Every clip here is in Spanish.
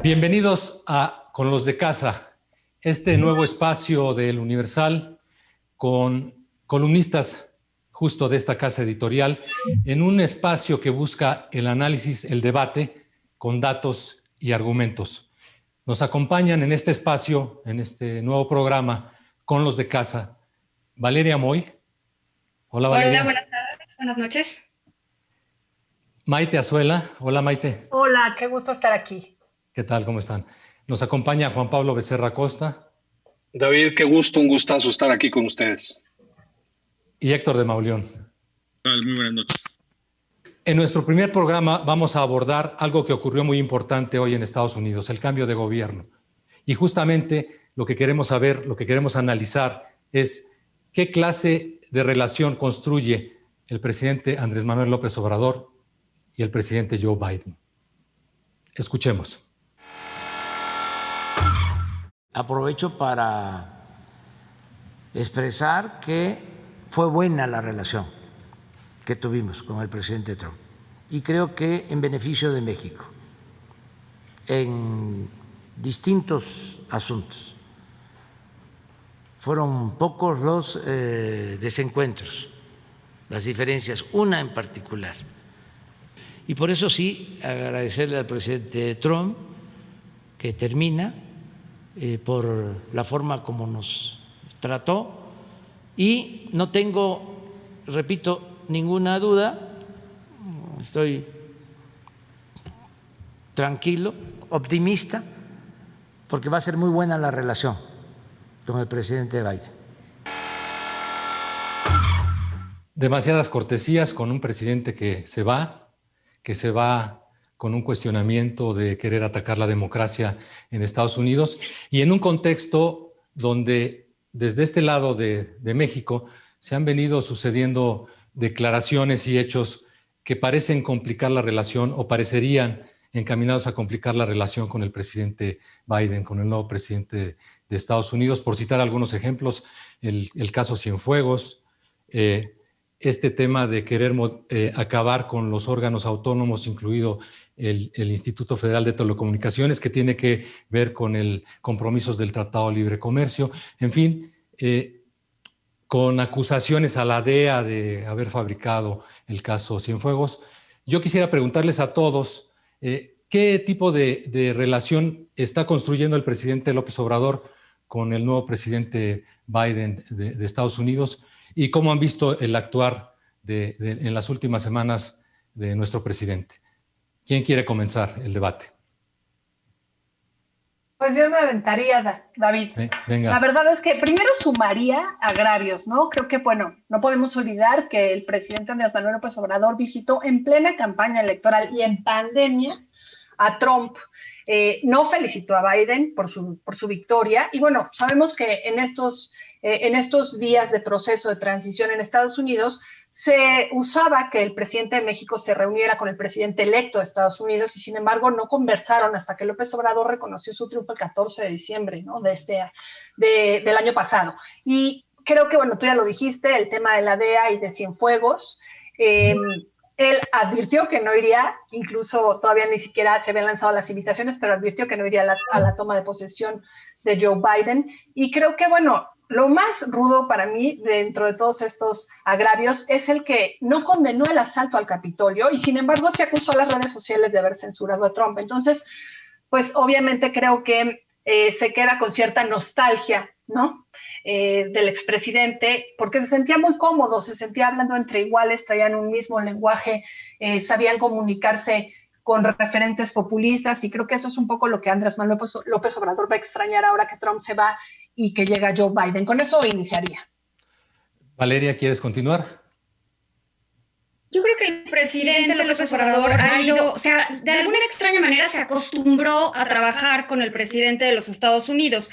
Bienvenidos a Con los de Casa, este nuevo espacio del Universal con columnistas justo de esta casa editorial, en un espacio que busca el análisis, el debate con datos y argumentos. Nos acompañan en este espacio, en este nuevo programa, Con los de Casa, Valeria Moy. Hola, Valeria. Hola, buenas tardes, buenas noches. Maite Azuela. Hola, Maite. Hola, qué gusto estar aquí. ¿Qué tal? ¿Cómo están? Nos acompaña Juan Pablo Becerra Costa. David, qué gusto, un gustazo estar aquí con ustedes. Y Héctor de Mauleón. Muy buenas noches. En nuestro primer programa vamos a abordar algo que ocurrió muy importante hoy en Estados Unidos, el cambio de gobierno. Y justamente lo que queremos saber, lo que queremos analizar es qué clase de relación construye el presidente Andrés Manuel López Obrador y el presidente Joe Biden. Escuchemos. Aprovecho para expresar que fue buena la relación que tuvimos con el presidente Trump y creo que en beneficio de México en distintos asuntos. Fueron pocos los desencuentros, las diferencias, una en particular. Y por eso sí, agradecerle al presidente Trump que termina por la forma como nos trató y no tengo, repito, ninguna duda, estoy tranquilo, optimista, porque va a ser muy buena la relación con el presidente Biden. Demasiadas cortesías con un presidente que se va con un cuestionamiento de querer atacar la democracia en Estados Unidos y en un contexto donde desde este lado de México se han venido sucediendo declaraciones y hechos que parecen complicar la relación o parecerían encaminados a complicar la relación con el presidente Biden, con el nuevo presidente de Estados Unidos. Por citar algunos ejemplos, el caso Cienfuegos, este tema de querer acabar con los órganos autónomos, incluido el Instituto Federal de Telecomunicaciones, que tiene que ver con el compromisos del Tratado de Libre Comercio, en fin, con acusaciones a la DEA de haber fabricado el caso Cienfuegos. Yo quisiera preguntarles a todos qué tipo de relación está construyendo el presidente López Obrador con el nuevo presidente Biden de Estados Unidos y cómo han visto el actuar en las últimas semanas de nuestro presidente. ¿Quién quiere comenzar el debate? Pues yo me aventaría, David. Venga. La verdad es que primero sumaría agravios, ¿no? Creo que, bueno, no podemos olvidar que el presidente Andrés Manuel López Obrador visitó en plena campaña electoral y en pandemia a Trump. No felicitó a Biden por su victoria y bueno, sabemos que en estos días de proceso de transición en Estados Unidos se usaba que el presidente de México se reuniera con el presidente electo de Estados Unidos y sin embargo no conversaron hasta que López Obrador reconoció su triunfo el 14 de diciembre, ¿no? del año pasado. Y creo que, bueno, tú ya lo dijiste, el tema de la DEA y de Cienfuegos. Él advirtió que no iría, incluso todavía ni siquiera se habían lanzado las invitaciones, pero advirtió que no iría a la toma de posesión de Joe Biden. Y creo que, bueno, lo más rudo para mí dentro de todos estos agravios es el que no condenó el asalto al Capitolio y sin embargo se acusó a las redes sociales de haber censurado a Trump. Entonces, pues obviamente creo que se queda con cierta nostalgia, ¿no? Del expresidente, porque se sentía muy cómodo, se sentía hablando entre iguales, traían un mismo lenguaje, sabían comunicarse con referentes populistas y creo que eso es un poco lo que Andrés Manuel López Obrador va a extrañar ahora que Trump se va y que llega Joe Biden. Con eso iniciaría. Valeria, ¿quieres continuar? Yo creo que el presidente López Obrador ha ido, o sea, de alguna extraña manera se acostumbró a trabajar con el presidente de los Estados Unidos,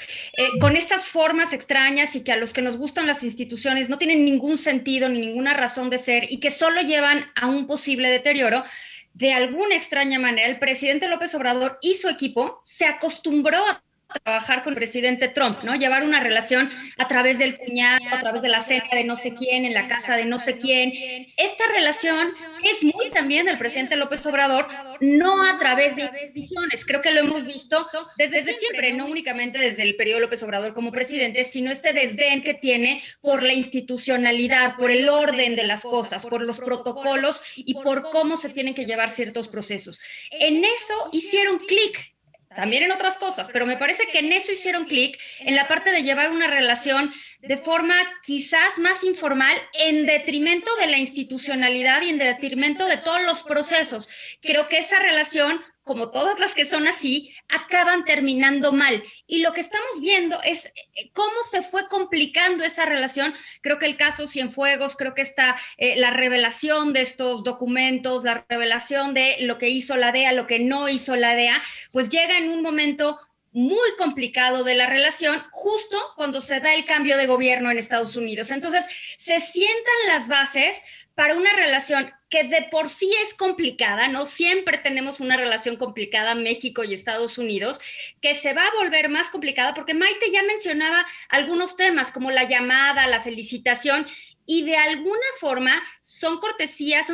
con estas formas extrañas y que a los que nos gustan las instituciones no tienen ningún sentido ni ninguna razón de ser y que solo llevan a un posible deterioro. De alguna extraña manera, el presidente López Obrador y su equipo se acostumbró a trabajar con el presidente Trump, ¿no? Llevar una relación a través del cuñado, a través de la cena de no sé quién, en la casa de no sé quién. Esta relación es muy también del presidente López Obrador, no a través de instituciones. Creo que lo hemos visto desde siempre, no únicamente desde el periodo López Obrador como presidente, sino este desdén que tiene por la institucionalidad, por el orden de las cosas, por los protocolos y por cómo se tienen que llevar ciertos procesos. En eso hicieron clic. También en otras cosas, pero me parece que en eso hicieron clic, en la parte de llevar una relación de forma quizás más informal, en detrimento de la institucionalidad y en detrimento de todos los procesos. Creo que esa relación, como todas las que son así, acaban terminando mal. Y lo que estamos viendo es cómo se fue complicando esa relación. Creo que el caso Cienfuegos, creo que está la revelación de estos documentos, la revelación de lo que hizo la DEA, lo que no hizo la DEA, pues llega en un momento muy complicado de la relación, justo cuando se da el cambio de gobierno en Estados Unidos. Entonces, se sientan las bases para una relación que de por sí es complicada, ¿no? Siempre tenemos una relación complicada, México y Estados Unidos, que se va a volver más complicada, porque Maite ya mencionaba algunos temas, como la llamada, la felicitación, y de alguna forma son cortesías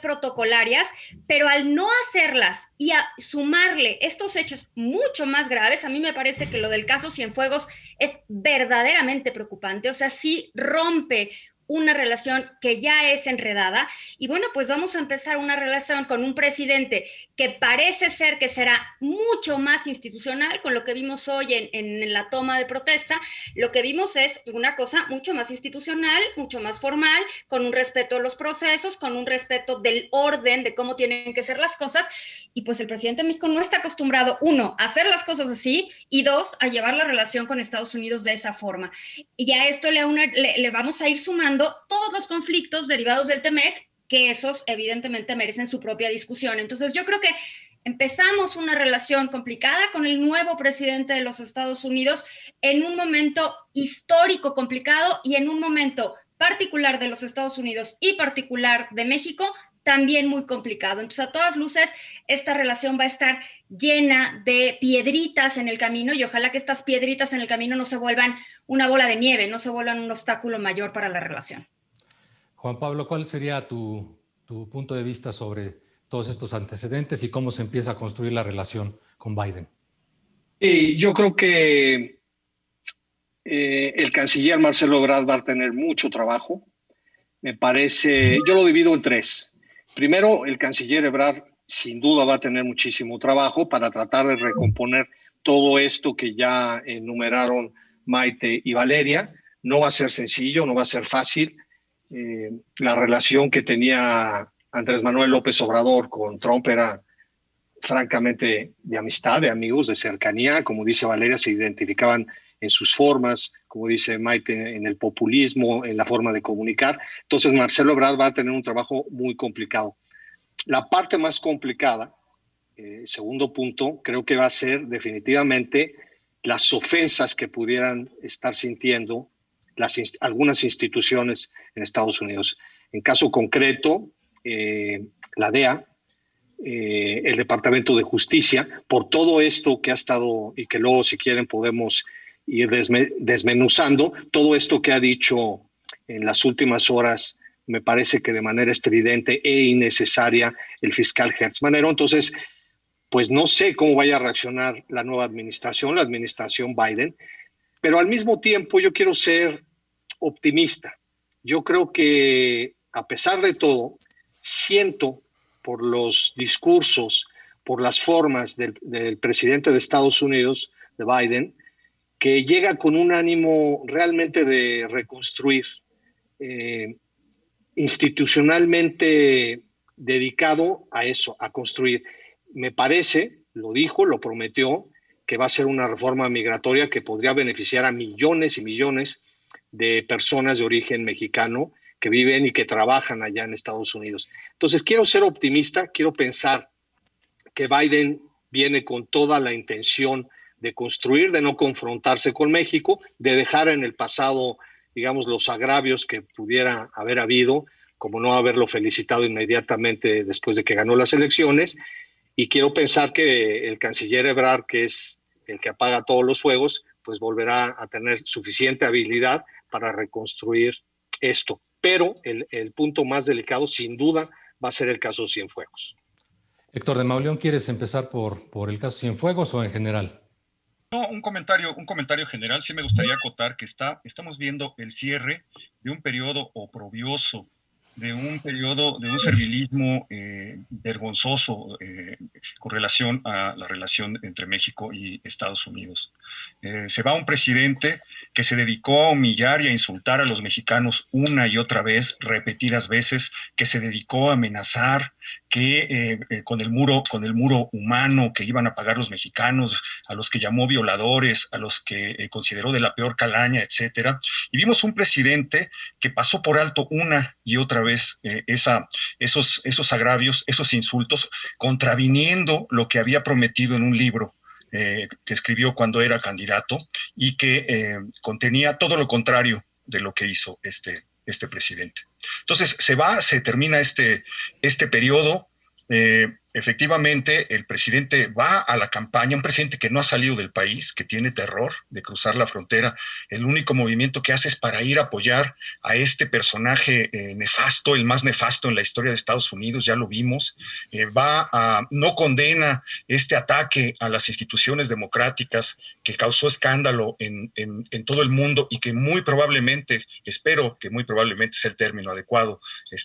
protocolarias, pero al no hacerlas y a sumarle estos hechos mucho más graves, a mí me parece que lo del caso Cienfuegos es verdaderamente preocupante. O sea, sí rompe una relación que ya es enredada, y bueno, pues vamos a empezar una relación con un presidente que parece ser que será mucho más institucional. Con lo que vimos hoy en la toma de protesta, lo que vimos es una cosa mucho más institucional, mucho más formal, con un respeto a los procesos, con un respeto del orden, de cómo tienen que ser las cosas, y pues el presidente de México no está acostumbrado, uno, a hacer las cosas así, y dos, a llevar la relación con Estados Unidos de esa forma. Y a esto le vamos a ir sumando todos los conflictos derivados del TEMEC, que esos evidentemente merecen su propia discusión. Entonces yo creo que empezamos una relación complicada con el nuevo presidente de los Estados Unidos en un momento histórico complicado y en un momento particular de los Estados Unidos y particular de México también muy complicado. Entonces, a todas luces, esta relación va a estar llena de piedritas en el camino, y ojalá que estas piedritas en el camino no se vuelvan una bola de nieve, no se vuelvan un obstáculo mayor para la relación. Juan Pablo, ¿cuál sería tu punto de vista sobre todos estos antecedentes y cómo se empieza a construir la relación con Biden? Yo creo que el canciller Marcelo Ebrard va a tener mucho trabajo. Me parece, yo lo divido en tres. Primero, el canciller Ebrard sin duda va a tener muchísimo trabajo para tratar de recomponer todo esto que ya enumeraron Maite y Valeria. No va a ser sencillo, no va a ser fácil. La relación que tenía Andrés Manuel López Obrador con Trump era francamente de amistad, de amigos, de cercanía. Como dice Valeria, se identificaban en sus formas, como dice Maite, en el populismo, en la forma de comunicar. Entonces Marcelo Ebrard va a tener un trabajo muy complicado. La parte más complicada, segundo punto, creo que va a ser definitivamente las ofensas que pudieran estar sintiendo algunas instituciones en Estados Unidos. En caso concreto, la DEA, el Departamento de Justicia, por todo esto que ha estado, y que luego si quieren podemos ir desmenuzando, todo esto que ha dicho en las últimas horas, me parece que de manera estridente e innecesaria el fiscal Hertz Manero. Entonces, pues no sé cómo vaya a reaccionar la nueva administración, la administración Biden, pero al mismo tiempo yo quiero ser optimista. Yo creo que a pesar de todo, siento por los discursos, por las formas del presidente de Estados Unidos, de Biden, que llega con un ánimo realmente de reconstruir, institucionalmente dedicado a eso, a construir. Me parece, lo dijo, lo prometió, que va a ser una reforma migratoria que podría beneficiar a millones y millones de personas de origen mexicano que viven y que trabajan allá en Estados Unidos. Entonces, quiero ser optimista, quiero pensar que Biden viene con toda la intención de construir, de no confrontarse con México, de dejar en el pasado, digamos, los agravios que pudiera haber habido, como no haberlo felicitado inmediatamente después de que ganó las elecciones. Y quiero pensar que el canciller Ebrard, que es el que apaga todos los fuegos, pues volverá a tener suficiente habilidad para reconstruir esto. Pero el punto más delicado, sin duda, va a ser el caso Cienfuegos. Héctor de Mauleón, ¿quieres empezar por el caso Cienfuegos o en general? No, un comentario general. Sí me gustaría acotar que estamos viendo el cierre de un periodo oprobioso, de un servilismo vergonzoso con relación a la relación entre México y Estados Unidos. Se va un presidente que se dedicó a humillar y a insultar a los mexicanos una y otra vez, repetidas veces, que se dedicó a amenazar, que con el muro humano que iban a pagar los mexicanos, a los que llamó violadores, a los que consideró de la peor calaña, etcétera. Y vimos un presidente que pasó por alto una y otra vez esos agravios, esos insultos, contraviniendo lo que había prometido en un libro que escribió cuando era candidato y que contenía todo lo contrario de lo que hizo este presidente. Entonces se termina este periodo. Efectivamente, el presidente va a la campaña, un presidente que no ha salido del país, que tiene terror de cruzar la frontera. El único movimiento que hace es para ir a apoyar a este personaje nefasto, el más nefasto en la historia de Estados Unidos, ya lo vimos. No condena este ataque a las instituciones democráticas que causó escándalo en todo el mundo y que muy probablemente, espero que muy probablemente sea el término adecuado,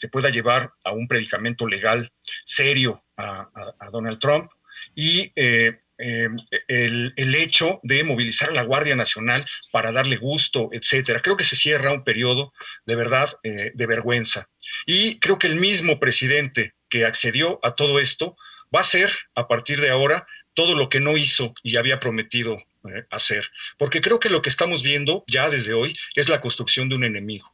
pueda llevar a un predicamento legal serio a Donald Trump, y el hecho de movilizar a la Guardia Nacional para darle gusto, etcétera. Creo que se cierra un periodo de verdad de vergüenza. Y creo que el mismo presidente que accedió a todo esto va a hacer a partir de ahora todo lo que no hizo y había prometido hacer. Porque creo que lo que estamos viendo ya desde hoy es la construcción de un enemigo.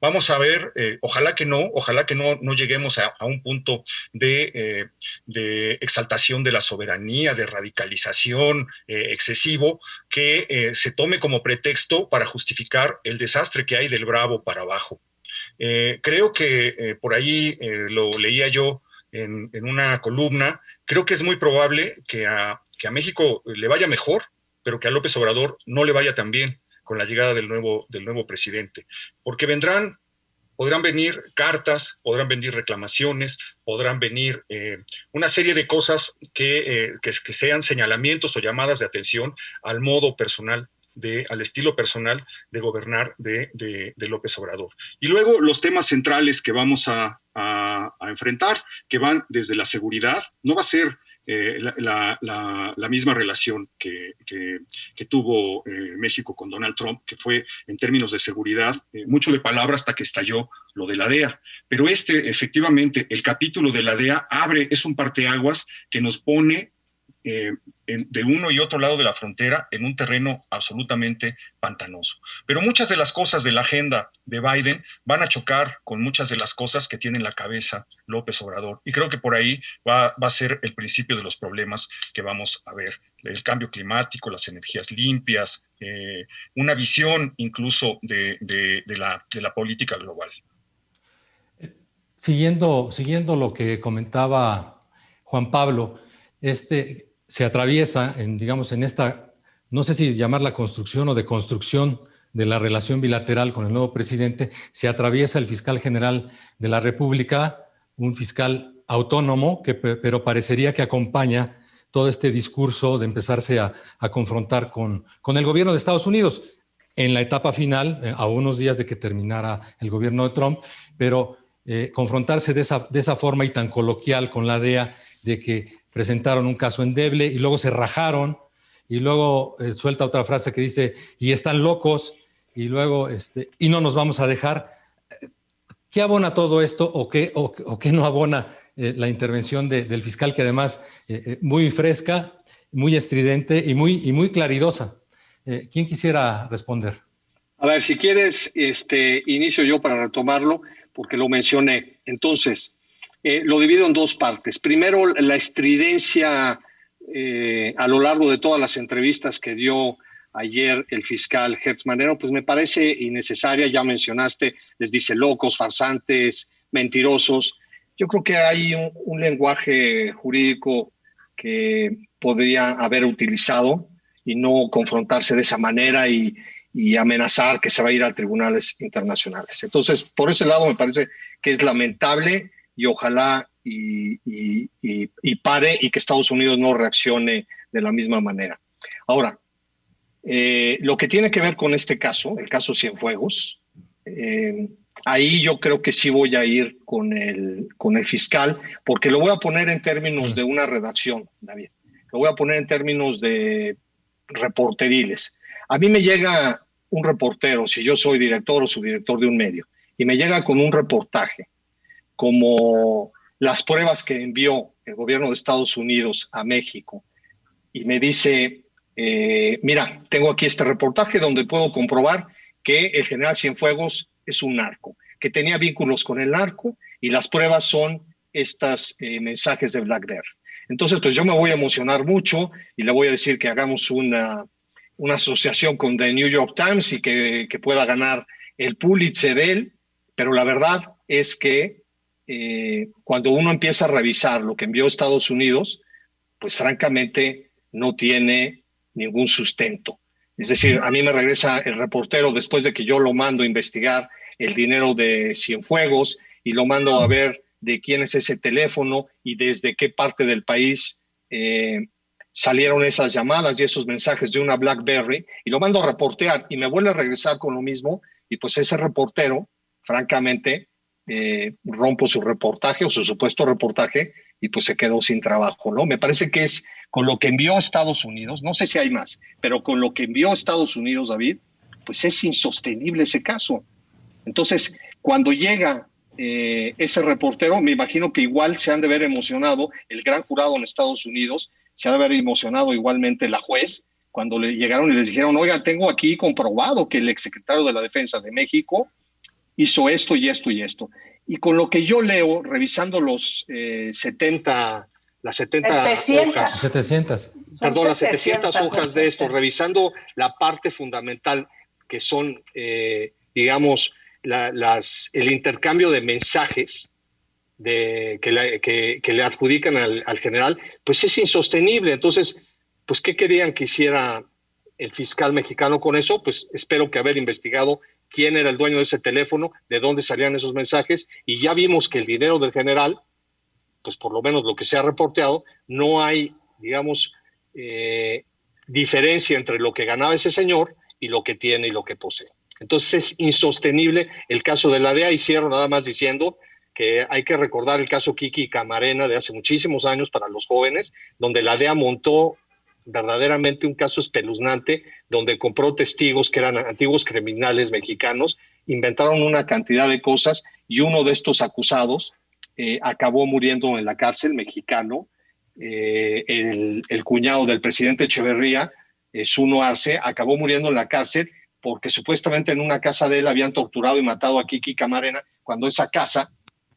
Vamos a ver, ojalá que no lleguemos a un punto de exaltación de la soberanía, de radicalización excesivo, que se tome como pretexto para justificar el desastre que hay del Bravo para abajo. Creo que por ahí lo leía yo en una columna, creo que es muy probable que a México le vaya mejor, pero que a López Obrador no le vaya tan bien con la llegada del nuevo presidente, porque podrán venir cartas, podrán venir reclamaciones, podrán venir una serie de cosas que sean señalamientos o llamadas de atención al modo personal, al estilo personal de gobernar de López Obrador. Y luego los temas centrales que vamos a enfrentar, que van desde la seguridad, no va a ser la misma relación que tuvo México con Donald Trump, que fue en términos de seguridad, mucho de palabra hasta que estalló lo de la DEA. Pero efectivamente, el capítulo de la DEA es un parteaguas que nos pone de uno y otro lado de la frontera en un terreno absolutamente pantanoso. Pero muchas de las cosas de la agenda de Biden van a chocar con muchas de las cosas que tiene en la cabeza López Obrador. Y creo que por ahí va a ser el principio de los problemas que vamos a ver. El cambio climático, las energías limpias, una visión incluso de la política global. Siguiendo lo que comentaba Juan Pablo, se atraviesa en esta, no sé si llamarla construcción o deconstrucción de la relación bilateral con el nuevo presidente, se atraviesa el fiscal general de la República, un fiscal autónomo, pero parecería que acompaña todo este discurso de empezarse a confrontar con el gobierno de Estados Unidos en la etapa final, a unos días de que terminara el gobierno de Trump, pero confrontarse de esa forma y tan coloquial con la DEA, de que presentaron un caso endeble y luego se rajaron y luego suelta otra frase que dice, y están locos, y luego, y no nos vamos a dejar. ¿Qué abona todo esto o qué no abona la intervención del fiscal, que además muy fresca, muy estridente y muy claridosa? ¿Quién quisiera responder? A ver, si quieres, inicio yo para retomarlo, porque lo mencioné. Entonces, lo divido en dos partes. Primero, la estridencia a lo largo de todas las entrevistas que dio ayer el fiscal Hertz Manero, pues me parece innecesaria. Ya mencionaste, les dice locos, farsantes, mentirosos. Yo creo que hay un lenguaje jurídico que podría haber utilizado no confrontarse de esa manera y amenazar que se va a ir a tribunales internacionales. Entonces, por ese lado me parece que es lamentable y ojalá y pare y que Estados Unidos no reaccione de la misma manera. Ahora, lo que tiene que ver con este caso, el caso Cienfuegos, ahí yo creo que sí voy a ir con el fiscal, porque lo voy a poner en términos de una redacción, David. Lo voy a poner en términos de reporteriles. A mí me llega un reportero, si yo soy director o subdirector de un medio, y me llega con un reportaje como las pruebas que envió el gobierno de Estados Unidos a México, y me dice, mira, tengo aquí este reportaje donde puedo comprobar que el general Cienfuegos es un narco, que tenía vínculos con el narco, y las pruebas son estos mensajes de BlackBerry. Entonces, pues yo me voy a emocionar mucho y le voy a decir que hagamos una asociación con The New York Times y que pueda ganar el Pulitzer él, pero la verdad es que cuando uno empieza a revisar lo que envió Estados Unidos, pues francamente no tiene ningún sustento. Es decir, a mí me regresa el reportero después de que yo lo mando a investigar el dinero de Cienfuegos y lo mando a ver de quién es ese teléfono y desde qué parte del país salieron esas llamadas y esos mensajes de una BlackBerry, y lo mando a reportear y me vuelve a regresar con lo mismo, y pues ese reportero, francamente, rompo su reportaje o su supuesto reportaje y pues se quedó sin trabajo, ¿no? Me parece que es con lo que envió Estados Unidos, no sé si hay más, pero con lo que envió Estados Unidos, David, pues es insostenible ese caso. Entonces, cuando llega ese reportero, me imagino que igual se han de ver emocionado el gran jurado en Estados Unidos, se ha de haber emocionado igualmente la juez, cuando le llegaron y les dijeron, oiga, tengo aquí comprobado que el exsecretario de la Defensa de México hizo esto y esto y esto. Y con lo que yo leo, revisando las 70 hojas, 700. Perdón, las 700 hojas de esto, revisando la parte fundamental que son, digamos, el intercambio de mensajes que le adjudican al general, pues es insostenible. Entonces, pues, ¿qué querían que hiciera el fiscal mexicano con eso? Pues espero que haber investigado quién era el dueño de ese teléfono, de dónde salían esos mensajes, y ya vimos que el dinero del general, pues por lo menos lo que se ha reporteado, no hay, digamos, diferencia entre lo que ganaba ese señor y lo que tiene y lo que posee. Entonces es insostenible el caso de la DEA, y cierro nada más diciendo que hay que recordar el caso Kiki Camarena de hace muchísimos años para los jóvenes, donde la DEA montó verdaderamente un caso espeluznante, donde compró testigos que eran antiguos criminales mexicanos, inventaron una cantidad de cosas, y uno de estos acusados acabó muriendo en la cárcel, mexicano. El cuñado del presidente Echeverría, Zuno Arce, acabó muriendo en la cárcel porque supuestamente en una casa de él habían torturado y matado a Kiki Camarena, cuando esa casa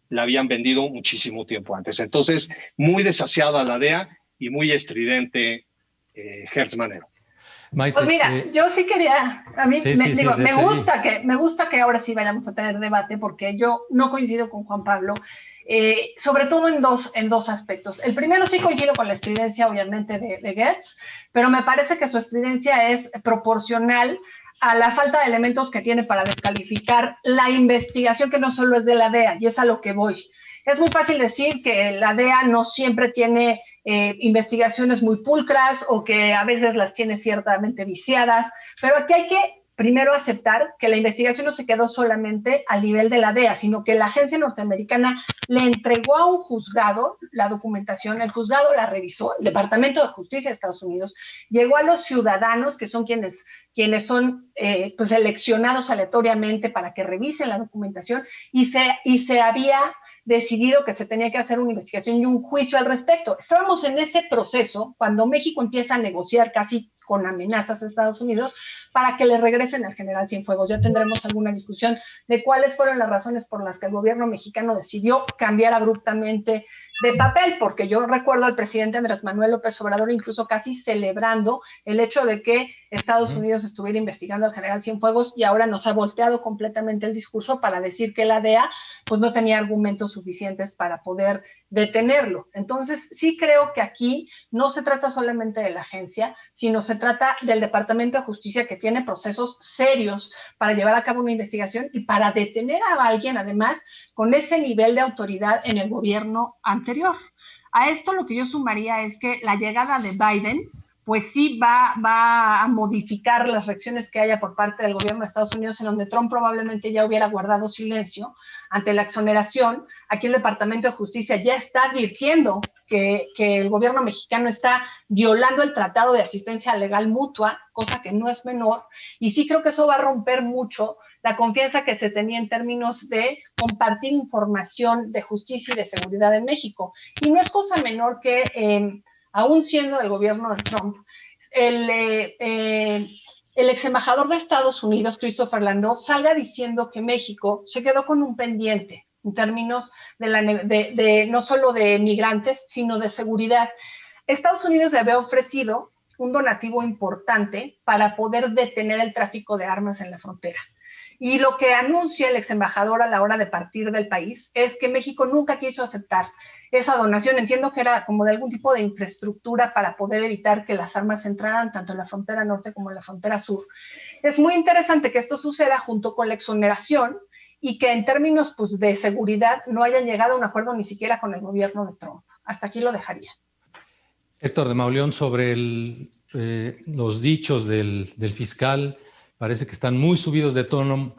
la habían vendido muchísimo tiempo antes. Entonces, muy desasiada la DEA y muy estridente Hertz Manero. Maite, pues mira, yo sí quería, a mí me gusta que ahora sí vayamos a tener debate, porque yo no coincido con Juan Pablo, sobre todo en dos aspectos. El primero, sí coincido con la estridencia, obviamente, de Hertz, pero me parece que su estridencia es proporcional a la falta de elementos que tiene para descalificar la investigación, que no solo es de la DEA, y es a lo que voy. Es muy fácil decir que la DEA no siempre tiene investigaciones muy pulcras, o que a veces las tiene ciertamente viciadas, pero aquí hay que primero aceptar que la investigación no se quedó solamente al nivel de la DEA, sino que la agencia norteamericana le entregó a un juzgado la documentación, el juzgado la revisó, el Departamento de Justicia de Estados Unidos, llegó a los ciudadanos, que son quienes son pues seleccionados aleatoriamente para que revisen la documentación, y se había decidido que se tenía que hacer una investigación y un juicio al respecto. Estábamos en ese proceso cuando México empieza a negociar casi con amenazas a Estados Unidos para que le regresen al general Cienfuegos. Ya tendremos alguna discusión de cuáles fueron las razones por las que el gobierno mexicano decidió cambiar abruptamente de papel, porque yo recuerdo al presidente Andrés Manuel López Obrador incluso casi celebrando el hecho de que Estados Unidos estuviera investigando al general Cienfuegos, y ahora nos ha volteado completamente el discurso para decir que la DEA pues no tenía argumentos suficientes para poder detenerlo. Entonces sí creo que aquí no se trata solamente de la agencia, sino se trata del Departamento de Justicia, que tiene procesos serios para llevar a cabo una investigación y para detener a alguien, además, con ese nivel de autoridad en el gobierno anterior. A esto lo que yo sumaría es que la llegada de Biden pues sí va a modificar las reacciones que haya por parte del gobierno de Estados Unidos, en donde Trump probablemente ya hubiera guardado silencio ante la exoneración. Aquí el Departamento de Justicia ya está advirtiendo que el gobierno mexicano está violando el Tratado de Asistencia Legal Mutua, cosa que no es menor, y sí creo que eso va a romper mucho la confianza que se tenía en términos de compartir información de justicia y de seguridad en México. Y no es cosa menor que aún siendo el gobierno de Trump, el ex embajador de Estados Unidos, Christopher Landau, salga diciendo que México se quedó con un pendiente en términos de no solo de migrantes, sino de seguridad. Estados Unidos le había ofrecido un donativo importante para poder detener el tráfico de armas en la frontera. Y lo que anuncia el ex embajador a la hora de partir del país es que México nunca quiso aceptar esa donación. Entiendo que era como de algún tipo de infraestructura para poder evitar que las armas entraran tanto en la frontera norte como en la frontera sur. Es muy interesante que esto suceda junto con la exoneración y que en términos pues, de seguridad no hayan llegado a un acuerdo ni siquiera con el gobierno de Trump. Hasta aquí lo dejaría. Héctor de Mauleón, sobre los dichos del fiscal, parece que están muy subidos de tono.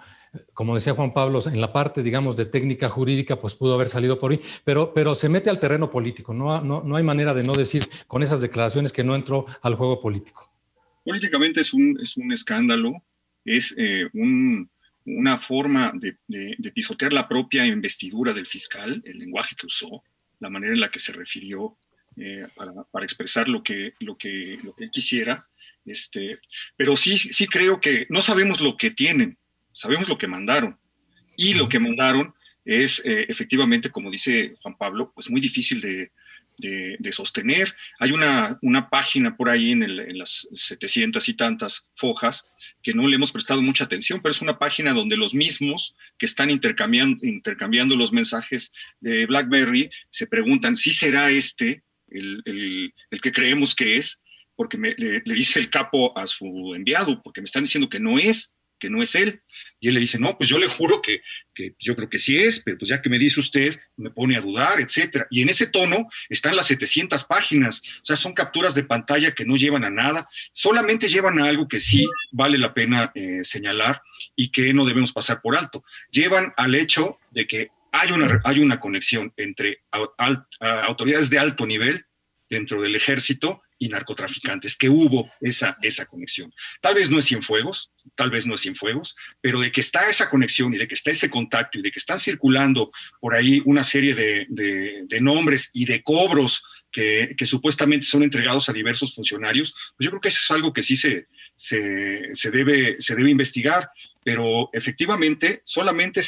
Como decía Juan Pablo, en la parte, digamos, de técnica jurídica, pues pudo haber salido por ahí, pero se mete al terreno político. No hay manera de no decir con esas declaraciones que no entró al juego político. Políticamente es un escándalo, es una forma de pisotear la propia investidura del fiscal, el lenguaje que usó, la manera en la que se refirió para expresar lo que él quisiera. Pero sí creo que no sabemos lo que tienen, sabemos lo que mandaron. Y lo que mandaron es efectivamente, como dice Juan Pablo, pues muy difícil de sostener. Hay una página por ahí en las 700 y tantas fojas que no le hemos prestado mucha atención, pero es una página donde los mismos que están intercambiando los mensajes de BlackBerry se preguntan si será el que creemos que es, porque le dice el capo a su enviado, porque me están diciendo que no es él. Y él le dice, no, pues yo le juro que yo creo que sí es, pero pues ya que me dice usted, me pone a dudar, etcétera. Y en ese tono están las 700 páginas. O sea, son capturas de pantalla que no llevan a nada, solamente llevan a algo que sí vale la pena señalar y que no debemos pasar por alto. Llevan al hecho de que hay una conexión entre autoridades de alto nivel dentro del ejército y narcotraficantes, que hubo esa conexión. Tal vez no es Cienfuegos, pero de que está esa conexión y de que está ese contacto y de que están circulando por ahí una serie de nombres y de cobros que supuestamente son entregados a diversos funcionarios, pues yo creo que eso es algo que sí se debe investigar. Pero efectivamente solamente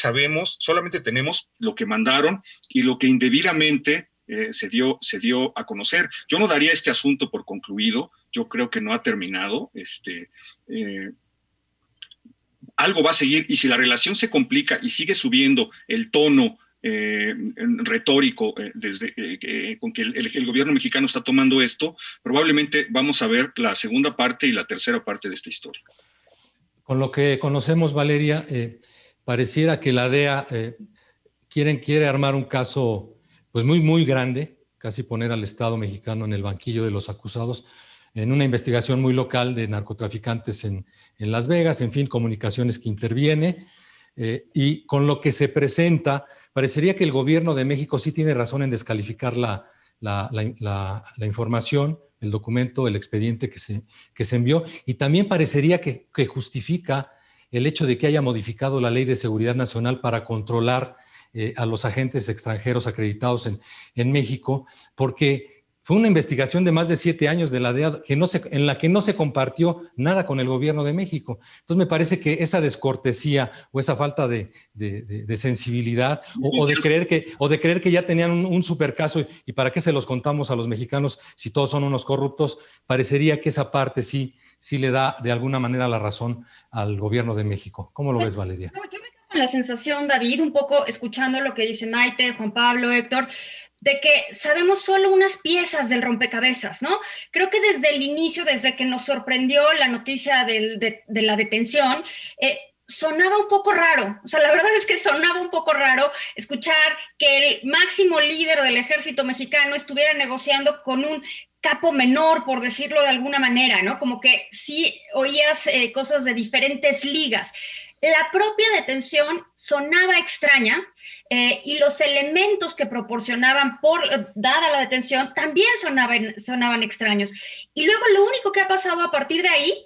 tenemos lo que mandaron y lo que indebidamente se dio a conocer. Yo no daría este asunto por concluido, yo creo que no ha terminado, algo va a seguir, y si la relación se complica y sigue subiendo el tono retórico con que el gobierno mexicano está tomando esto, probablemente vamos a ver la segunda parte y la tercera parte de esta historia. Con lo que conocemos, Valeria, pareciera que la DEA quiere armar un caso pues muy, muy grande, casi poner al Estado mexicano en el banquillo de los acusados, en una investigación muy local de narcotraficantes en Las Vegas, en fin, comunicaciones que interviene, y con lo que se presenta, parecería que el gobierno de México sí tiene razón en descalificar la información, el documento, el expediente que se envió, y también parecería que justifica el hecho de que haya modificado la Ley de Seguridad Nacional para controlar a los agentes extranjeros acreditados en México, porque fue una investigación de más de 7 años de la DEA en la que no se compartió nada con el gobierno de México. Entonces me parece que esa descortesía o esa falta de sensibilidad o de creer que ya tenían un super caso y para qué se los contamos a los mexicanos si todos son unos corruptos, parecería que esa parte sí le da de alguna manera la razón al gobierno de México. ¿Cómo lo ves, Valeria? Yo me quedo con la sensación, David, un poco escuchando lo que dice Maite, Juan Pablo, Héctor, de que sabemos solo unas piezas del rompecabezas, ¿no? Creo que desde el inicio, desde que nos sorprendió la noticia de la detención, sonaba un poco raro. O sea, la verdad es que sonaba un poco raro escuchar que el máximo líder del ejército mexicano estuviera negociando con un capo menor, por decirlo de alguna manera, ¿no? Como que sí oías cosas de diferentes ligas. La propia detención sonaba extraña y los elementos que proporcionaban dada la detención también sonaban extraños. Y luego lo único que ha pasado a partir de ahí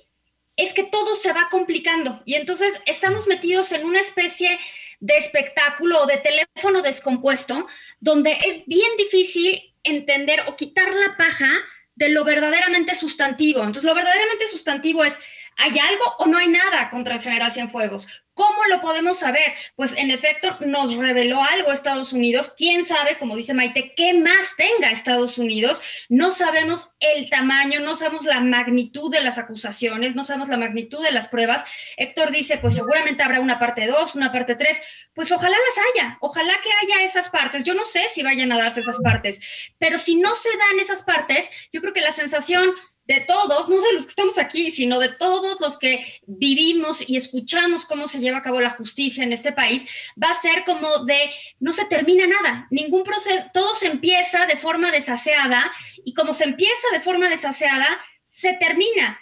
es que todo se va complicando y entonces estamos metidos en una especie de espectáculo o de teléfono descompuesto donde es bien difícil entender o quitar la paja de lo verdaderamente sustantivo. Entonces, lo verdaderamente sustantivo es, ¿hay algo o no hay nada contra el general Cienfuegos? ¿Cómo lo podemos saber? Pues en efecto nos reveló algo Estados Unidos. ¿Quién sabe, como dice Maite, qué más tenga Estados Unidos? No sabemos el tamaño, no sabemos la magnitud de las acusaciones, no sabemos la magnitud de las pruebas. Héctor dice, pues seguramente habrá una parte 2, una parte 3. Pues ojalá las haya, ojalá que haya esas partes. Yo no sé si vayan a darse esas partes, pero si no se dan esas partes, yo creo que la sensación de todos, no de los que estamos aquí, sino de todos los que vivimos y escuchamos cómo se lleva a cabo la justicia en este país, va a ser como de no se termina nada, ningún proceso, todo se empieza de forma desaseada y como se empieza de forma desaseada, se termina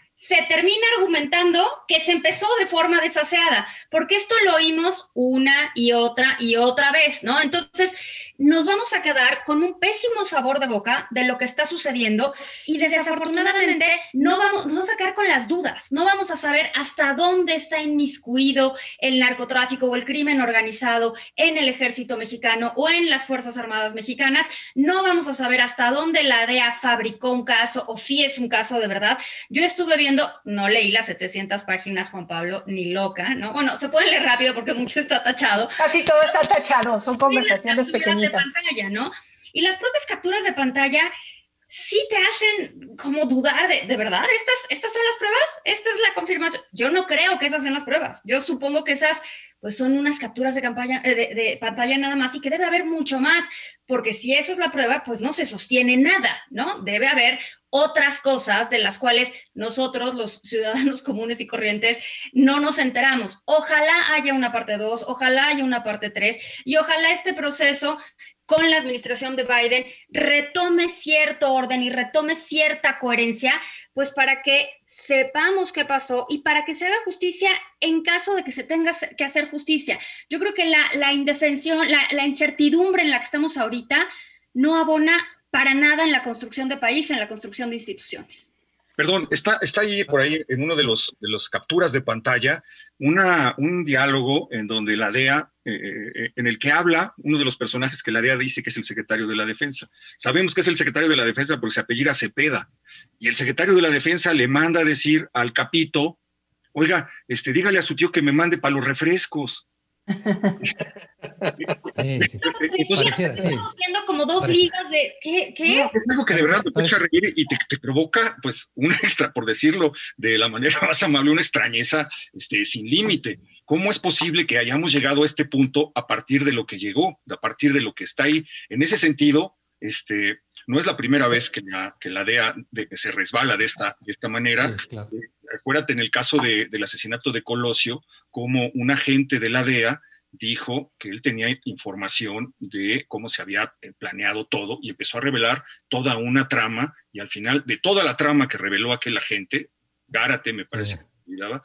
argumentando que se empezó de forma desaseada, porque esto lo oímos una y otra vez, ¿no? Entonces, nos vamos a quedar con un pésimo sabor de boca de lo que está sucediendo y desafortunadamente nos vamos a quedar con las dudas, no vamos a saber hasta dónde está inmiscuido el narcotráfico o el crimen organizado en el ejército mexicano o en las Fuerzas Armadas mexicanas, no vamos a saber hasta dónde la DEA fabricó un caso o si es un caso de verdad. Yo estuve viendo, no leí las 700 páginas, Juan Pablo, ni loca, ¿no? Bueno, se puede leer rápido porque mucho está tachado. Casi todo está tachado, son conversaciones pequeñitas. De pantalla, ¿no? Y las propias capturas de pantalla sí te hacen como dudar de verdad, ¿estas son las pruebas? ¿Esta es la confirmación? Yo no creo que esas sean las pruebas. Yo supongo que esas pues son unas capturas de pantalla nada más y que debe haber mucho más, porque si eso es la prueba, pues no se sostiene nada, ¿no? Debe haber otras cosas de las cuales nosotros, los ciudadanos comunes y corrientes, no nos enteramos. Ojalá haya una parte 2, ojalá haya una parte 3 y ojalá este proceso con la administración de Biden retome cierto orden y retome cierta coherencia, pues para que sepamos qué pasó y para que se haga justicia en caso de que se tenga que hacer justicia. Yo creo que la indefensión, la incertidumbre en la que estamos ahorita no abona para nada en la construcción de país, en la construcción de instituciones. Perdón, está ahí por ahí en uno de los capturas de pantalla un diálogo en donde la DEA, en el que habla uno de los personajes que la DEA dice que es el secretario de la Defensa. Sabemos que es el secretario de la Defensa porque se apellida Cepeda. Y el secretario de la Defensa le manda a decir al capito, oiga, dígale a su tío que me mande para los refrescos. Entonces, estamos viendo como dos ligas de ¿qué? No, es algo que de verdad te echa a reír y te provoca pues una extra, por decirlo de la manera más amable, una extrañeza sin límite. ¿Cómo es posible que hayamos llegado a este punto a partir de lo que llegó, a partir de lo que está ahí? En ese sentido, no es la primera vez que la DEA se resbala de esta manera. Sí, claro. Acuérdate en el caso del asesinato de Colosio, como un agente de la DEA dijo que él tenía información de cómo se había planeado todo y empezó a revelar toda una trama y al final de toda la trama que reveló aquel agente, Gárate me parece que olvidaba,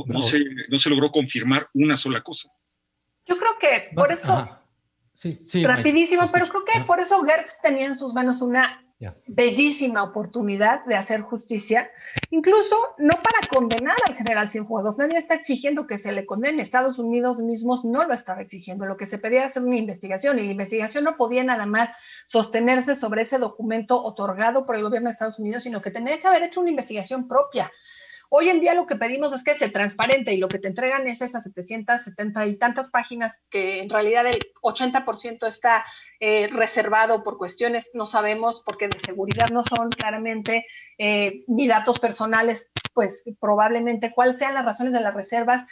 no se logró confirmar una sola cosa. Yo creo que por eso... Sí, rapidísimo, pero creo que por eso Gertz tenía en sus manos una bellísima oportunidad de hacer justicia, incluso no para condenar al general Cienfuegos. Nadie está exigiendo que se le condene. Estados Unidos mismos no lo estaba exigiendo. Lo que se pedía era hacer una investigación, y la investigación no podía nada más sostenerse sobre ese documento otorgado por el gobierno de Estados Unidos, sino que tenía que haber hecho una investigación propia. Hoy en día lo que pedimos es que sea transparente y lo que te entregan es esas 770 y tantas páginas que en realidad el 80% está reservado por cuestiones, no sabemos, porque de seguridad no son claramente ni datos personales, pues probablemente cuáles sean las razones de las reservas,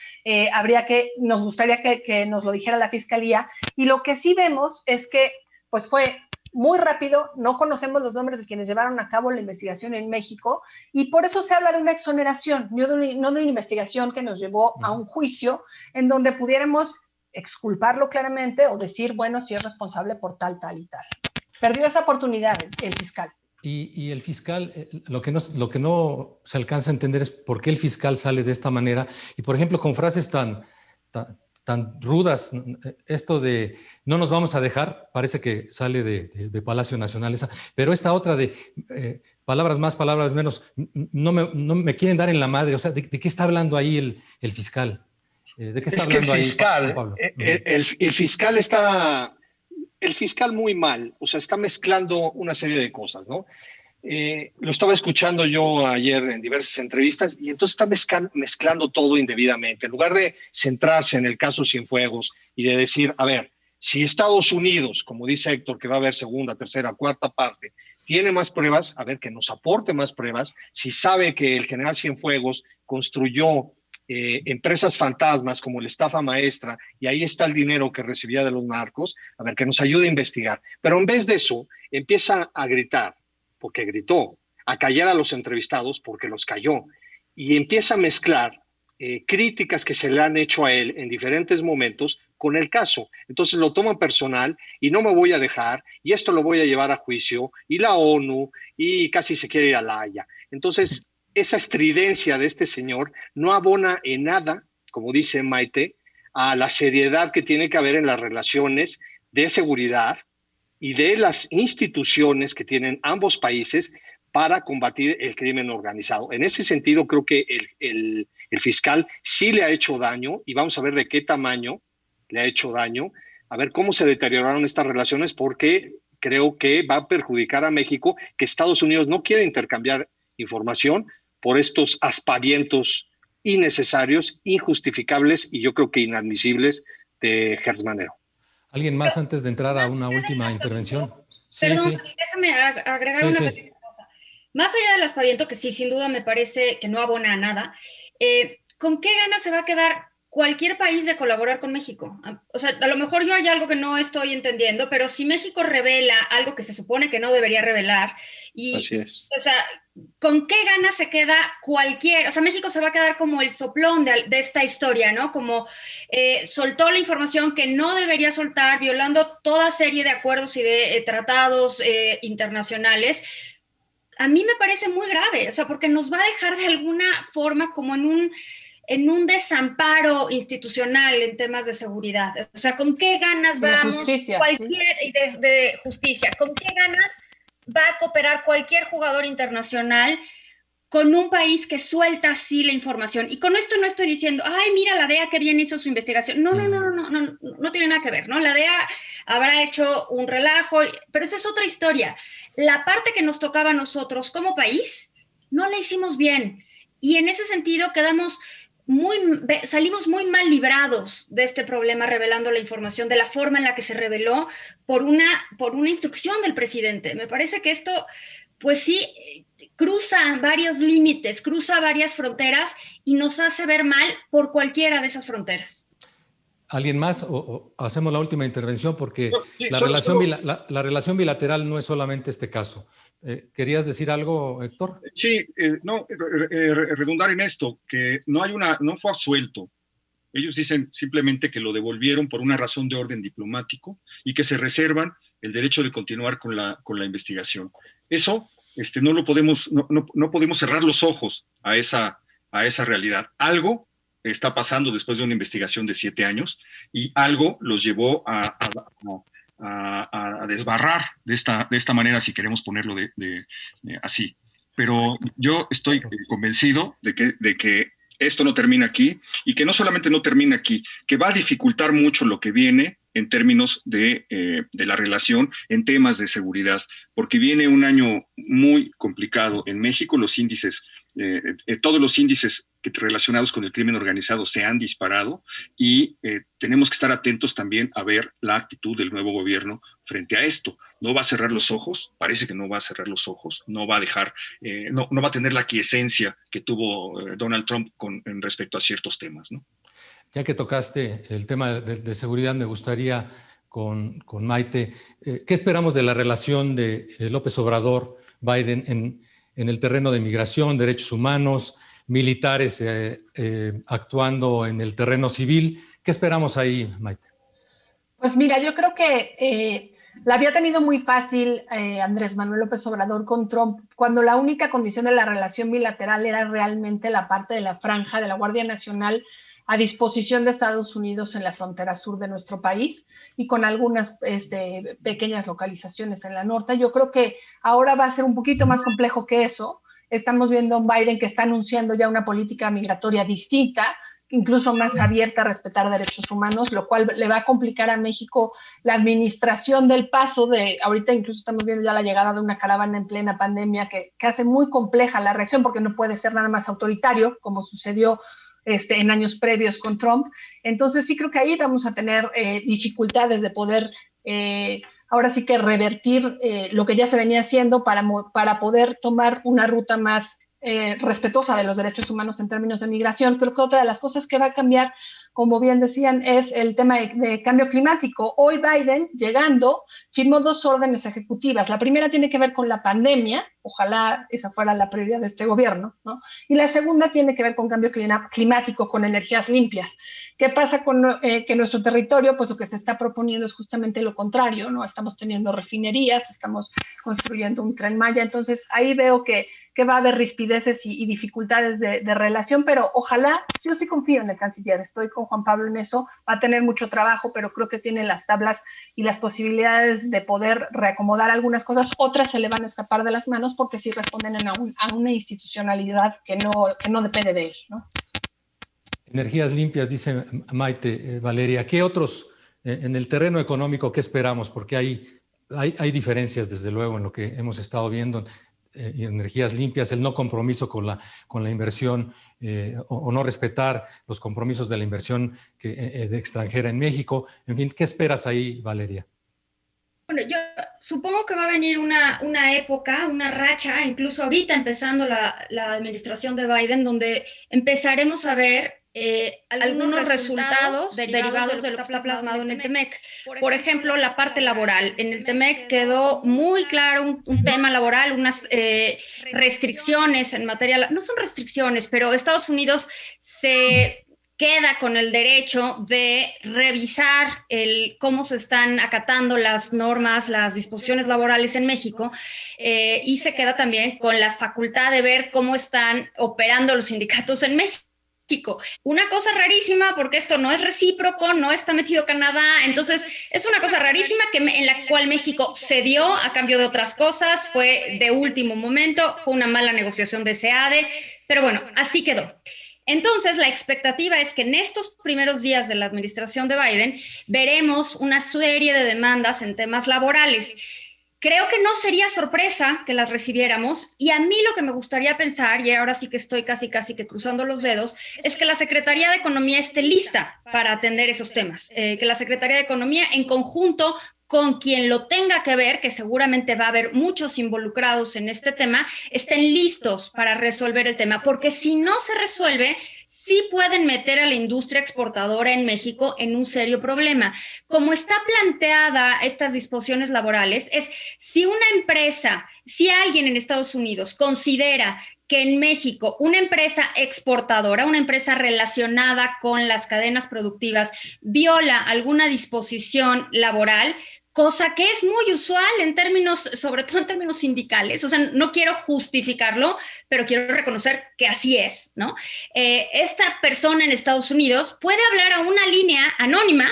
nos gustaría que nos lo dijera la Fiscalía. Y lo que sí vemos es que pues fue muy rápido, no conocemos los nombres de quienes llevaron a cabo la investigación en México y por eso se habla de una exoneración, no de una investigación que nos llevó a un juicio en donde pudiéramos exculparlo claramente o decir, bueno, si es responsable por tal, tal y tal. Perdió esa oportunidad el fiscal. Y el fiscal, lo que no se alcanza a entender es por qué el fiscal sale de esta manera y, por ejemplo, con frases tan rudas, esto de no nos vamos a dejar, parece que sale de Palacio Nacional, pero esta otra de palabras más, palabras menos, no me quieren dar en la madre. O sea, ¿de qué está hablando ahí el fiscal? ¿De qué está hablando ahí, Pablo? El fiscal muy mal, o sea, está mezclando una serie de cosas, ¿no? Lo estaba escuchando yo ayer en diversas entrevistas y entonces está mezclando todo indebidamente. En lugar de centrarse en el caso Cienfuegos y de decir, a ver, si Estados Unidos, como dice Héctor, que va a haber segunda, tercera, cuarta parte, tiene más pruebas, a ver, que nos aporte más pruebas. Si sabe que el general Cienfuegos construyó empresas fantasmas como la estafa maestra y ahí está el dinero que recibía de los narcos, a ver, que nos ayude a investigar. Pero en vez de eso, empieza a gritar, porque gritó, a callar a los entrevistados porque los calló, y empieza a mezclar críticas que se le han hecho a él en diferentes momentos con el caso. Entonces lo toman personal y no me voy a dejar, y esto lo voy a llevar a juicio, y la ONU, y casi se quiere ir a La Haya. Entonces, esa estridencia de este señor no abona en nada, como dice Maite, a la seriedad que tiene que haber en las relaciones de seguridad y de las instituciones que tienen ambos países para combatir el crimen organizado. En ese sentido, creo que el fiscal sí le ha hecho daño, y vamos a ver de qué tamaño le ha hecho daño, a ver cómo se deterioraron estas relaciones, porque creo que va a perjudicar a México, que Estados Unidos no quiere intercambiar información por estos aspavientos innecesarios, injustificables y yo creo que inadmisibles de Gertz Manero. ¿Alguien más antes de entrar a una última intervención? Perdón, déjame agregar una pequeña cosa. Más allá del aspaviento, que sí, sin duda me parece que no abona a nada, ¿con qué ganas se va a quedar cualquier país de colaborar con México? O sea, a lo mejor yo hay algo que no estoy entendiendo, pero si México revela algo que se supone que no debería revelar, y, así es. O sea, ¿con qué ganas se queda cualquier? O sea, México se va a quedar como el soplón de esta historia, ¿no? Como soltó la información que no debería soltar, violando toda serie de acuerdos y de tratados internacionales. A mí me parece muy grave, o sea, porque nos va a dejar de alguna forma como en un desamparo institucional en temas de seguridad. O sea, ¿con qué ganas vamos? Justicia, de justicia. ¿Con qué ganas va a cooperar cualquier jugador internacional con un país que suelta así la información? Y con esto no estoy diciendo, ay, mira la DEA que bien hizo su investigación. No tiene nada que ver, ¿no? La DEA habrá hecho un relajo, pero esa es otra historia. La parte que nos tocaba a nosotros como país, no la hicimos bien. Y en ese sentido salimos muy mal librados de este problema, revelando la información de la forma en la que se reveló por una instrucción del presidente. Me parece que esto, pues sí, cruza varios límites, cruza varias fronteras y nos hace ver mal por cualquiera de esas fronteras. ¿Alguien más o hacemos la última intervención? Porque la relación bilateral no es solamente este caso. ¿Querías decir algo, Héctor? Sí, redundar en esto, que no fue absuelto. Ellos dicen simplemente que lo devolvieron por una razón de orden diplomático y que se reservan el derecho de continuar con la investigación. Eso no podemos cerrar los ojos a esa realidad. Algo está pasando después de una investigación de 7 años y algo los llevó a desbarrar de esta manera, si queremos ponerlo así. Pero yo estoy convencido de que esto no termina aquí, y que no solamente no termina aquí, que va a dificultar mucho lo que viene en términos de la relación en temas de seguridad, porque viene un año muy complicado en México. Los índices, todos los índices relacionados con el crimen organizado se han disparado, y tenemos que estar atentos también a ver la actitud del nuevo gobierno frente a esto. No va a cerrar los ojos, parece que no va a cerrar los ojos, no va a dejar, no va a tener la aquiescencia que tuvo Donald Trump en respecto a ciertos temas, ¿no? Ya que tocaste el tema de seguridad, me gustaría con Maite. ¿Qué esperamos de la relación de López Obrador-Biden en el terreno de migración, derechos humanos, militares actuando en el terreno civil? ¿Qué esperamos ahí, Maite? Pues mira, yo creo que la había tenido muy fácil Andrés Manuel López Obrador con Trump, cuando la única condición de la relación bilateral era realmente la parte de la franja de la Guardia Nacional a disposición de Estados Unidos en la frontera sur de nuestro país y con algunas pequeñas localizaciones en la norte. Yo creo que ahora va a ser un poquito más complejo que eso. Estamos viendo a un Biden que está anunciando ya una política migratoria distinta, incluso más abierta a respetar derechos humanos, lo cual le va a complicar a México la administración del paso de, ahorita incluso estamos viendo ya la llegada de una caravana en plena pandemia que hace muy compleja la reacción porque no puede ser nada más autoritario, como sucedió en años previos con Trump. Entonces sí creo que ahí vamos a tener dificultades de poder ahora sí que revertir lo que ya se venía haciendo para poder tomar una ruta más respetuosa de los derechos humanos en términos de migración. Creo que otra de las cosas que va a cambiar, como bien decían, es el tema de cambio climático. Hoy Biden, llegando, firmó 2 órdenes ejecutivas. La primera tiene que ver con la pandemia, ojalá esa fuera la prioridad de este gobierno, ¿no? Y la segunda tiene que ver con cambio climático, con energías limpias. ¿Qué pasa con que nuestro territorio, pues lo que se está proponiendo es justamente lo contrario, ¿no? Estamos teniendo refinerías, estamos construyendo un Tren Maya, entonces ahí veo que va a haber rispideces y dificultades de relación, pero ojalá, yo sí confío en el canciller, estoy con Juan Pablo en eso, va a tener mucho trabajo, pero creo que tiene las tablas y las posibilidades de poder reacomodar algunas cosas, otras se le van a escapar de las manos porque sí responden a una institucionalidad que no depende de él, ¿no? Energías limpias, dice Maite, Valeria. ¿Qué otros, en el terreno económico, qué esperamos? Porque hay diferencias, desde luego, en lo que hemos estado viendo. Energías limpias, el no compromiso con la inversión o no respetar los compromisos de la inversión de extranjera en México. En fin, ¿qué esperas ahí, Valeria? Bueno, yo supongo que va a venir una época, una racha, incluso ahorita empezando la administración de Biden, donde empezaremos a ver algunos resultados derivados de lo que está plasmado en el TEMEC. Por ejemplo, la parte laboral. En el TEMEC quedó muy claro un tema laboral, unas restricciones en materia, no son restricciones, pero Estados Unidos se queda con el derecho de revisar cómo se están acatando las normas, las disposiciones laborales en México, y se queda también con la facultad de ver cómo están operando los sindicatos en México. Una cosa rarísima, porque esto no es recíproco, no está metido Canadá, entonces es una cosa rarísima en la cual México cedió a cambio de otras cosas, fue de último momento, fue una mala negociación de SEADE, pero bueno, así quedó. Entonces, la expectativa es que en estos primeros días de la administración de Biden veremos una serie de demandas en temas laborales. Creo que no sería sorpresa que las recibiéramos, y a mí lo que me gustaría pensar, y ahora sí que estoy casi que cruzando los dedos, es que la Secretaría de Economía esté lista para atender esos temas, que la Secretaría de Economía en conjunto con quien lo tenga que ver, que seguramente va a haber muchos involucrados en este tema, estén listos para resolver el tema, porque si no se resuelve, sí pueden meter a la industria exportadora en México en un serio problema. Como está planteada estas disposiciones laborales, es si una empresa, si alguien en Estados Unidos considera que en México una empresa exportadora, una empresa relacionada con las cadenas productivas, viola alguna disposición laboral, cosa que es muy usual en términos, sobre todo en términos sindicales, o sea, no quiero justificarlo, pero quiero reconocer que así es, ¿no? Esta persona en Estados Unidos puede hablar a una línea anónima,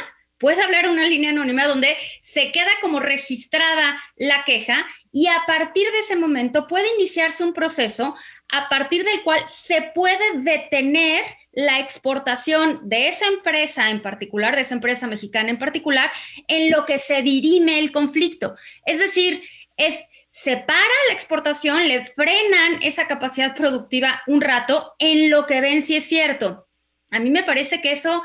donde se queda como registrada la queja, y a partir de ese momento puede iniciarse un proceso a partir del cual se puede detener la exportación de esa empresa en particular, de esa empresa mexicana en particular, en lo que se dirime el conflicto. Es decir, se para la exportación, le frenan esa capacidad productiva un rato en lo que ven si es cierto. A mí me parece que eso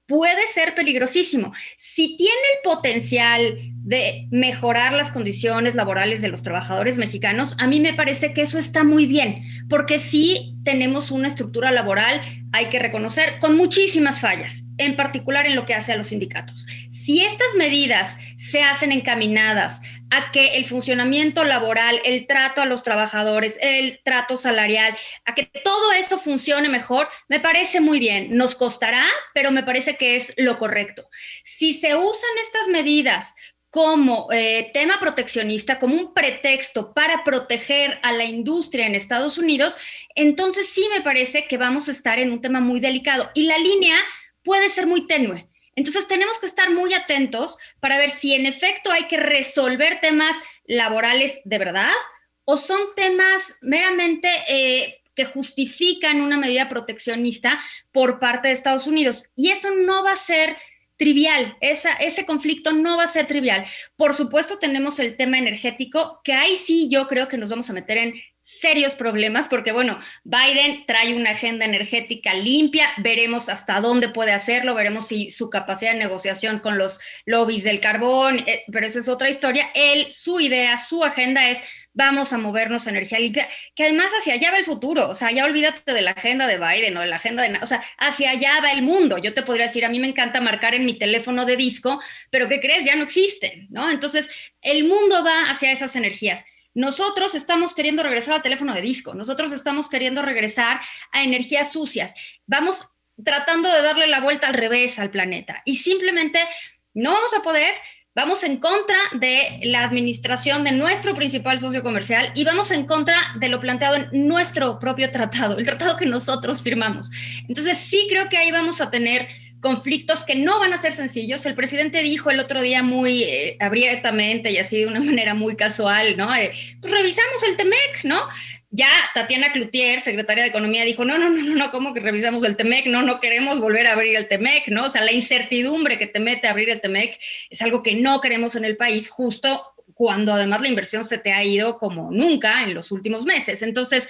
puede ser peligrosísimo. Si tiene el potencial de mejorar las condiciones laborales de los trabajadores mexicanos, a mí me parece que eso está muy bien, porque sí tenemos una estructura laboral, hay que reconocer, con muchísimas fallas, en particular en lo que hace a los sindicatos. Si estas medidas se hacen encaminadas a que el funcionamiento laboral, el trato a los trabajadores, el trato salarial, a que todo eso funcione mejor, me parece muy bien. Nos costará, pero me parece que es lo correcto. Si se usan estas medidas como tema proteccionista, como un pretexto para proteger a la industria en Estados Unidos, entonces sí me parece que vamos a estar en un tema muy delicado y la línea puede ser muy tenue. Entonces tenemos que estar muy atentos para ver si en efecto hay que resolver temas laborales de verdad o son temas meramente que justifican una medida proteccionista por parte de Estados Unidos. Y eso no va a ser trivial, ese conflicto no va a ser trivial. Por supuesto tenemos el tema energético, que ahí sí yo creo que nos vamos a meter en serios problemas, porque bueno, Biden trae una agenda energética limpia, veremos hasta dónde puede hacerlo, veremos si su capacidad de negociación con los lobbies del carbón, pero esa es otra historia. Su idea, su agenda es vamos a movernos a energía limpia, que además hacia allá va el futuro, o sea, ya olvídate de la agenda de Biden o de la agenda de... O sea, hacia allá va el mundo. Yo te podría decir, a mí me encanta marcar en mi teléfono de disco, pero ¿qué crees? Ya no existen, ¿no? Entonces, el mundo va hacia esas energías. Nosotros estamos queriendo regresar al teléfono de disco, nosotros estamos queriendo regresar a energías sucias. Vamos tratando de darle la vuelta al revés al planeta y simplemente no vamos a poder. Vamos en contra de la administración de nuestro principal socio comercial y vamos en contra de lo planteado en nuestro propio tratado, el tratado que nosotros firmamos. Entonces sí creo que ahí vamos a tener conflictos que no van a ser sencillos. El presidente dijo el otro día muy abiertamente y así de una manera muy casual, ¿no? Pues revisamos el TEMEC, ¿no? Ya Tatiana Cloutier, secretaria de Economía, dijo, no, ¿cómo que revisamos el TEMEC? No queremos volver a abrir el TEMEC, ¿no? O sea, la incertidumbre que te mete a abrir el TEMEC es algo que no queremos en el país, justo cuando además la inversión se te ha ido como nunca en los últimos meses. Entonces,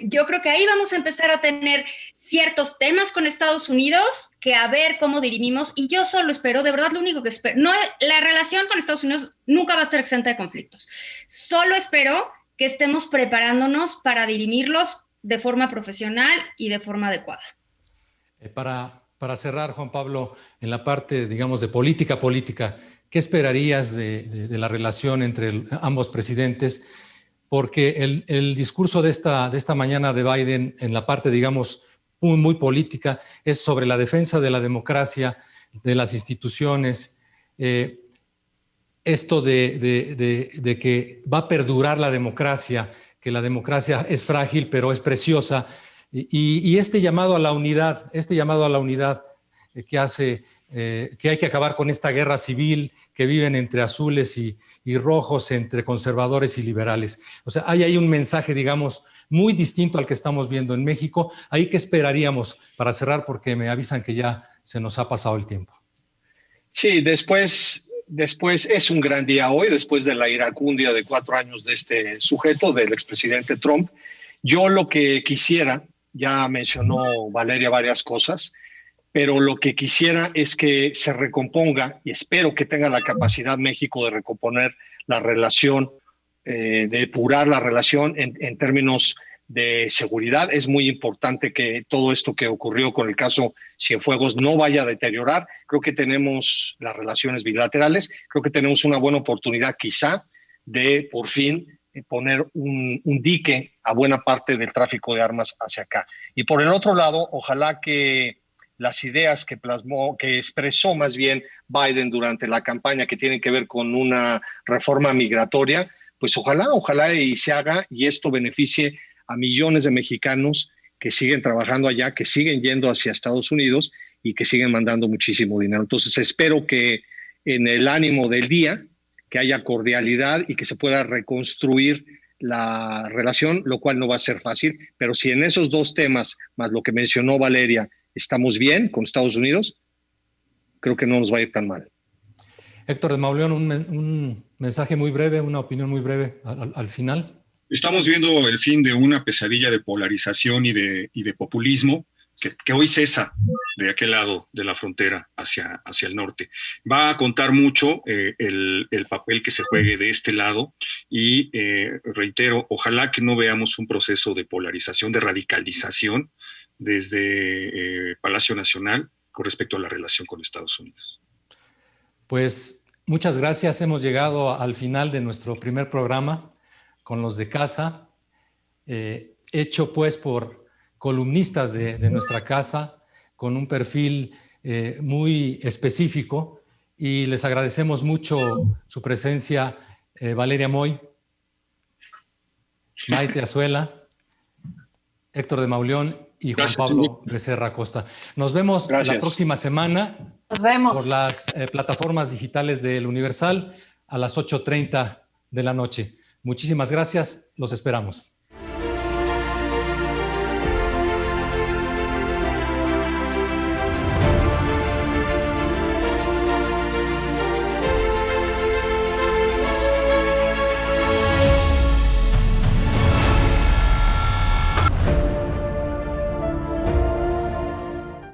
yo creo que ahí vamos a empezar a tener ciertos temas con Estados Unidos que a ver cómo dirimimos, y yo solo espero, de verdad lo único que espero, la relación con Estados Unidos nunca va a estar exenta de conflictos, solo espero que estemos preparándonos para dirimirlos de forma profesional y de forma adecuada. Para cerrar, Juan Pablo, en la parte, digamos, de política, ¿qué esperarías de la relación entre ambos presidentes? Porque el discurso de esta mañana de Biden, en la parte, digamos, muy política, es sobre la defensa de la democracia, de las instituciones, esto de que va a perdurar la democracia, que la democracia es frágil, pero es preciosa, y este llamado a la unidad, que hace que hay que acabar con esta guerra civil que viven entre azules y rojos, entre conservadores y liberales. O sea, hay ahí un mensaje, digamos, muy distinto al que estamos viendo en México. ¿Ahí qué esperaríamos para cerrar? Porque me avisan que ya se nos ha pasado el tiempo. Sí, después es un gran día hoy, después de la iracundia de 4 años de este sujeto, del expresidente Trump. Yo lo que quisiera, ya mencionó Valeria varias cosas, pero lo que quisiera es que se recomponga, y espero que tenga la capacidad México de recomponer la relación, de depurar la relación en términos de seguridad. Es muy importante que todo esto que ocurrió con el caso Cienfuegos no vaya a deteriorar. Creo que tenemos las relaciones bilaterales, creo que tenemos una buena oportunidad quizá de por fin poner un dique a buena parte del tráfico de armas hacia acá. Y por el otro lado, ojalá que las ideas que expresó más bien Biden durante la campaña, que tienen que ver con una reforma migratoria, pues ojalá y se haga, y esto beneficie a millones de mexicanos que siguen trabajando allá, que siguen yendo hacia Estados Unidos y que siguen mandando muchísimo dinero. Entonces espero que en el ánimo del día, que haya cordialidad y que se pueda reconstruir la relación, lo cual no va a ser fácil, pero si en esos dos temas, más lo que mencionó Valeria, estamos bien con Estados Unidos, creo que no nos va a ir tan mal. Héctor de Mauleón, un mensaje muy breve, una opinión muy breve al final. Estamos viendo el fin de una pesadilla de polarización y de populismo que hoy cesa. de aquel lado de la frontera hacia el norte. Va a contar mucho el papel que se juegue de este lado y reitero, ojalá que no veamos un proceso de polarización, de radicalización desde Palacio Nacional con respecto a la relación con Estados Unidos. Pues muchas gracias. Hemos llegado al final de nuestro primer programa con los de casa, hecho pues por columnistas de nuestra casa, con un perfil muy específico, y les agradecemos mucho su presencia, Valeria Moy, Maite Azuela, Héctor de Mauleón y Juan Pablo Becerra Costa. Nos vemos la próxima semana. Nos vemos por las plataformas digitales del Universal a las 8:30 de la noche. Muchísimas gracias, los esperamos.